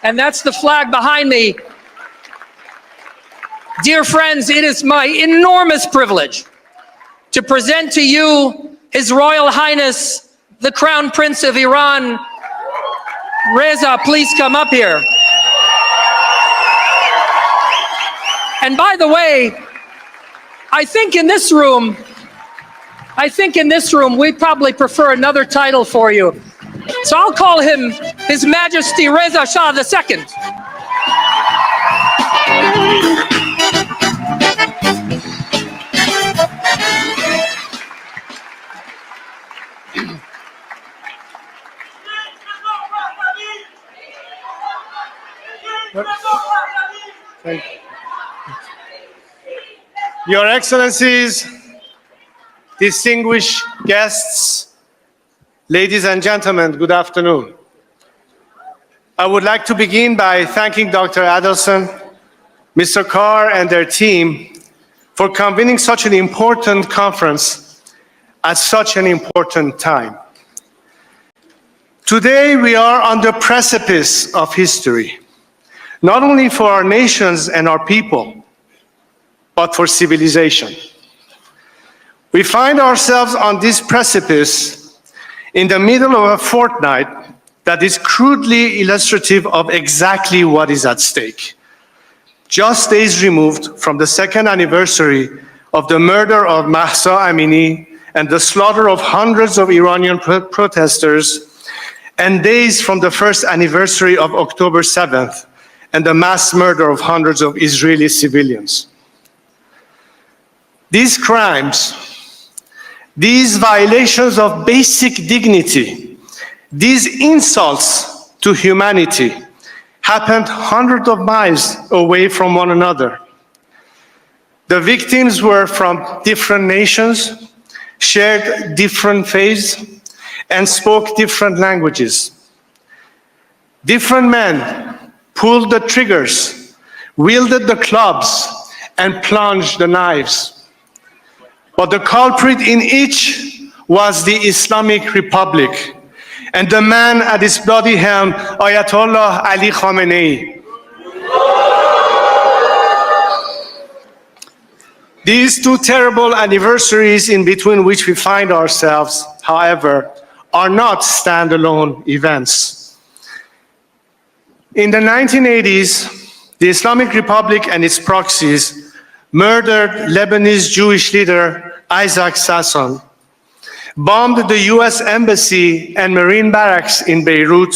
And that's the flag behind me. Dear friends, it is my enormous privilege to present to you His Royal Highness, the Crown Prince of Iran. Reza, please come up here. And by the way, I think in this room, we probably prefer another title for you. So I'll call him His Majesty Reza Shah II. Your Excellencies, distinguished guests, ladies and gentlemen, good afternoon. I would like to begin by thanking Dr. Adelson, Mr. Carr, and their team for convening such an important conference at such an important time. Today, we are on the precipice of history, not only for our nations and our people, but for civilization. We find ourselves on this precipice in the middle of a fortnight that is crudely illustrative of exactly what is at stake. Just days removed from the second anniversary of the murder of Mahsa Amini and the slaughter of hundreds of Iranian protesters, and days from the first anniversary of October 7th and the mass murder of hundreds of Israeli civilians. These crimes, these violations of basic dignity, these insults to humanity happened hundreds of miles away from one another. The victims were from different nations, shared different faiths, and spoke different languages. Different men pulled the triggers, wielded the clubs, and plunged the knives. But the culprit in each was the Islamic Republic, and the man at its bloody helm, Ayatollah Ali Khamenei. These two terrible anniversaries in between which we find ourselves, however, are not standalone events. In the 1980s, the Islamic Republic and its proxies murdered Lebanese Jewish leader Isaac Sasson, bombed the US Embassy and Marine barracks in Beirut,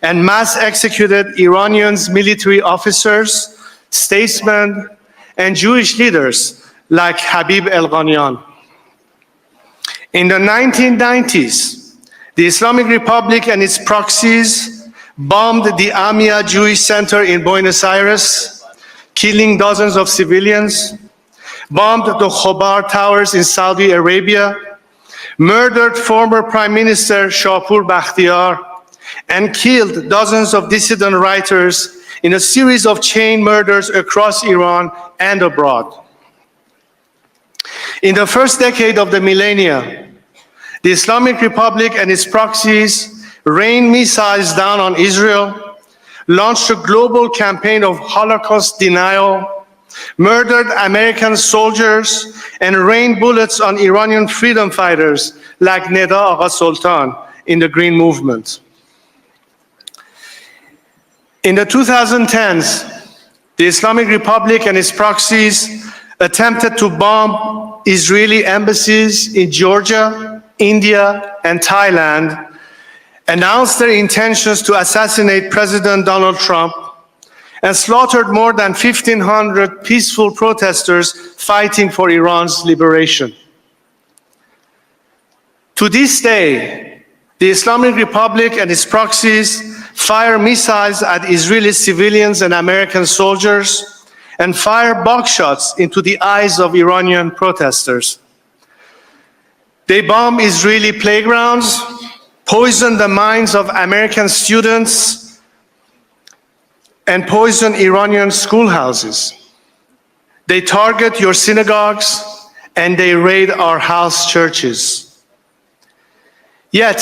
and mass executed Iranians, military officers, statesmen, and Jewish leaders like Habib El-Ghanian. In the 1990s, the Islamic Republic and its proxies bombed the Amia Jewish Center in Buenos Aires, killing dozens of civilians, bombed the Khobar Towers in Saudi Arabia, murdered former Prime Minister Shahpur Bakhtiar, and killed dozens of dissident writers in a series of chain murders across Iran and abroad. In the first decade of the millennium, the Islamic Republic and its proxies rained missiles down on Israel, launched a global campaign of Holocaust denial, murdered American soldiers, and rained bullets on Iranian freedom fighters like Neda Agha Sultan in the Green Movement. In the 2010s, the Islamic Republic and its proxies attempted to bomb Israeli embassies in Georgia, India, and Thailand, announced their intentions to assassinate President Donald Trump, and slaughtered more than 1,500 peaceful protesters fighting for Iran's liberation. To this day, the Islamic Republic and its proxies fire missiles at Israeli civilians and American soldiers, and fire buckshots into the eyes of Iranian protesters. They bomb Israeli playgrounds, poison the minds of American students, and poison Iranian schoolhouses. They target your synagogues and they raid our house churches. Yet,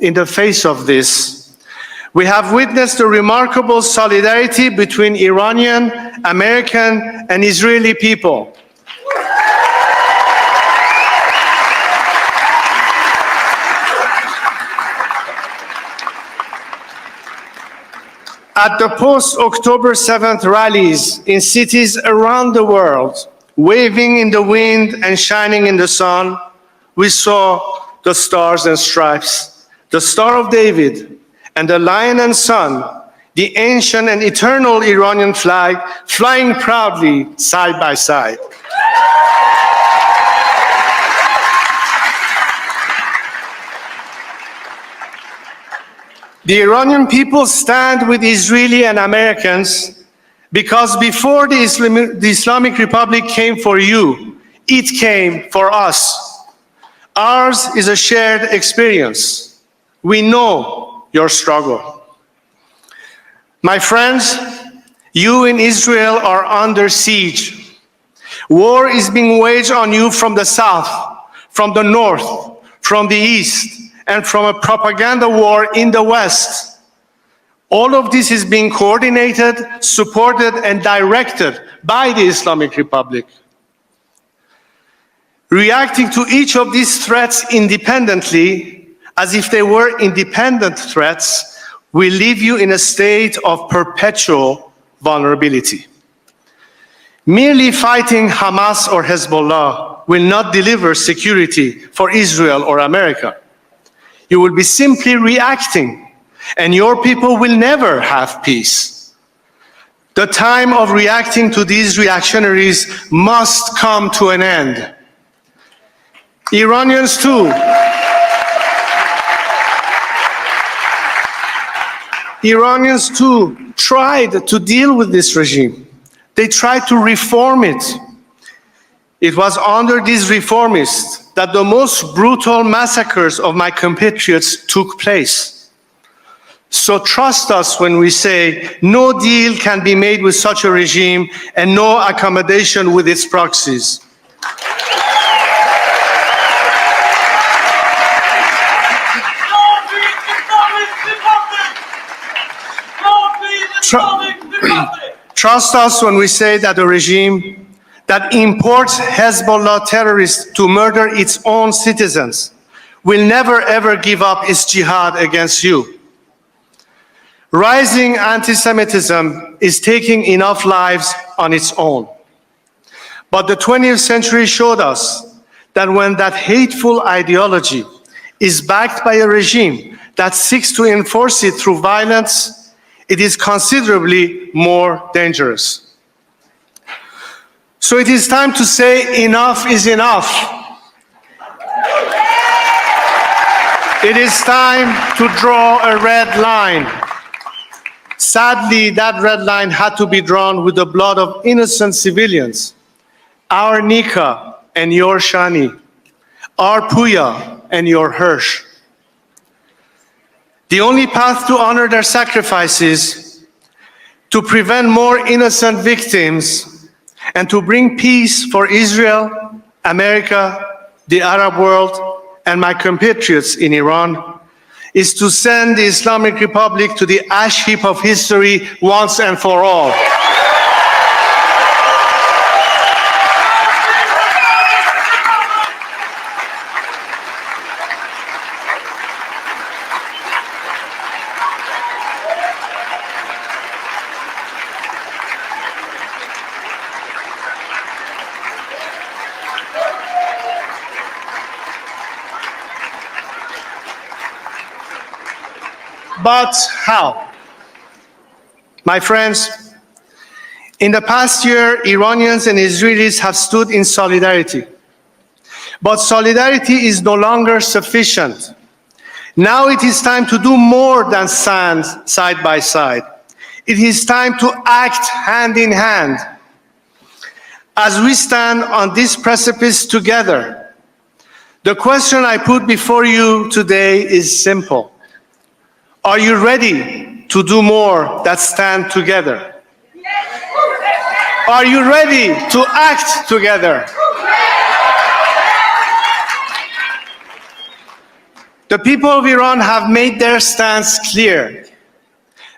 in the face of this, we have witnessed a remarkable solidarity between Iranian, American, and Israeli people. At the post-October 7th rallies in cities around the world, waving in the wind and shining in the sun, we saw the stars and stripes, the Star of David, and the Lion and Sun, the ancient and eternal Iranian flag, flying proudly side by side. The Iranian people stand with Israeli and Americans because before the Islamic Republic came for you, it came for us. Ours is a shared experience. We know your struggle. My friends, you in Israel are under siege. War is being waged on you from the south, from the north, from the east, and from a propaganda war in the West. All of this is being coordinated, supported, and directed by the Islamic Republic. Reacting to each of these threats independently, as if they were independent threats, will leave you in a state of perpetual vulnerability. Merely fighting Hamas or Hezbollah will not deliver security for Israel or America. You will be simply reacting, and your people will never have peace. The time of reacting to these reactionaries must come to an end. Iranians too tried to deal with this regime. They tried to reform it. It was under these reformists that the most brutal massacres of my compatriots took place. So trust us when we say no deal can be made with such a regime and no accommodation with its proxies. Trust us when we say that a regime that imports Hezbollah terrorists to murder its own citizens will never ever give up its jihad against you. Rising anti-Semitism is taking enough lives on its own. But the 20th century showed us that when that hateful ideology is backed by a regime that seeks to enforce it through violence, it is considerably more dangerous. So it is time to say enough is enough. It is time to draw a red line. Sadly, that red line had to be drawn with the blood of innocent civilians. Our Nika and your Shani, our Puya and your Hirsch. The only path to honor their sacrifices, to prevent more innocent victims, and to bring peace for Israel, America, the Arab world, and my compatriots in Iran, is to send the Islamic Republic to the ash heap of history once and for all. But how? My friends, in the past year, Iranians and Israelis have stood in solidarity. But solidarity is no longer sufficient. Now it is time to do more than stand side by side. It is time to act hand in hand. As we stand on this precipice together, the question I put before you today is simple. Are you ready to do more than stand together? Are you ready to act together? The people of Iran have made their stance clear.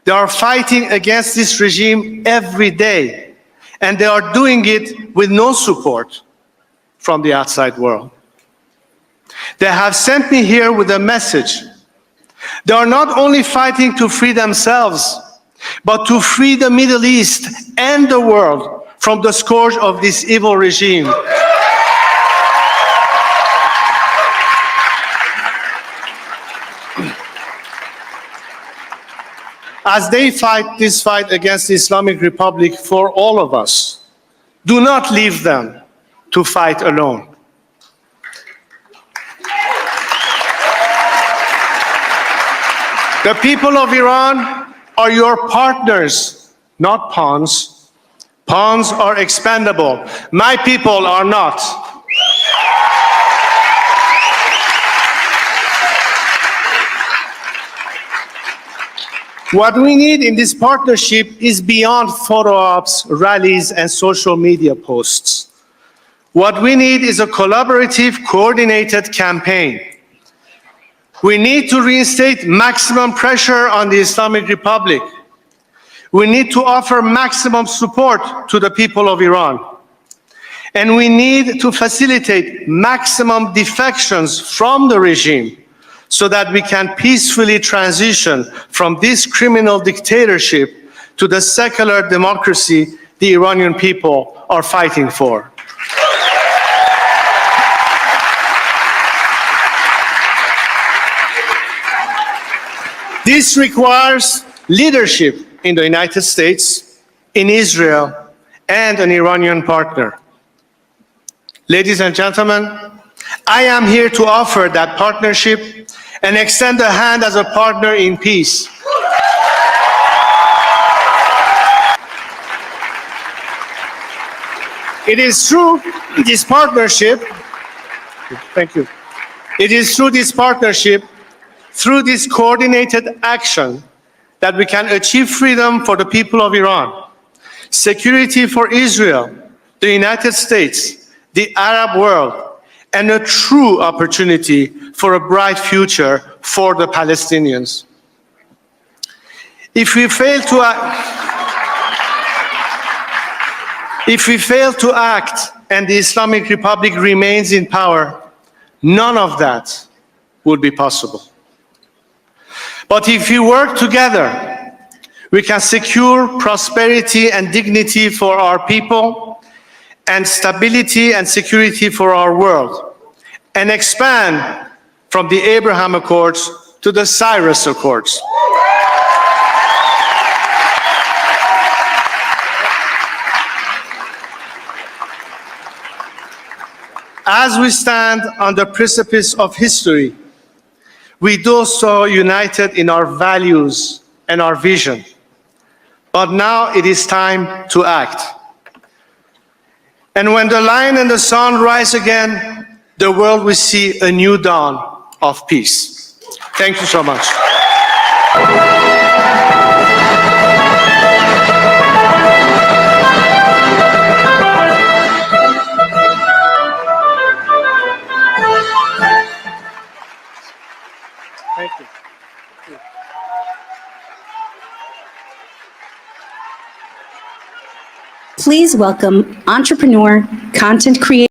They are fighting against this regime every day, and they are doing it with no support from the outside world. They have sent me here with a message. They are not only fighting to free themselves, but to free the Middle East and the world from the scourge of this evil regime. As they fight this fight against the Islamic Republic for all of us, do not leave them to fight alone. The people of Iran are your partners, not pawns. Pawns are expendable. My people are not. What we need in this partnership is beyond photo ops, rallies, and social media posts. What we need is a collaborative, coordinated campaign. We need to reinstate maximum pressure on the Islamic Republic. We need to offer maximum support to the people of Iran. And we need to facilitate maximum defections from the regime so that we can peacefully transition from this criminal dictatorship to the secular democracy the Iranian people are fighting for. This requires leadership in the United States, in Israel, and an Iranian partner. Ladies and gentlemen, I am here to offer that partnership and extend a hand as a partner in peace. It is through this partnership, thank you. It is through this partnership, through this coordinated action, that we can achieve freedom for the people of Iran, security for Israel, the United States, the Arab world, and a true opportunity for a bright future for the Palestinians. If we fail to act and the Islamic Republic remains in power, none of that would be possible. But if we work together, we can secure prosperity and dignity for our people, and stability and security for our world, and expand from the Abraham Accords to the Cyrus Accords. As we stand on the precipice of history, we do so united in our values and our vision. But now it is time to act. And when the lion and the sun rise again, the world will see a new dawn of peace. Thank you so much. Thank you. Please welcome entrepreneur, content creator,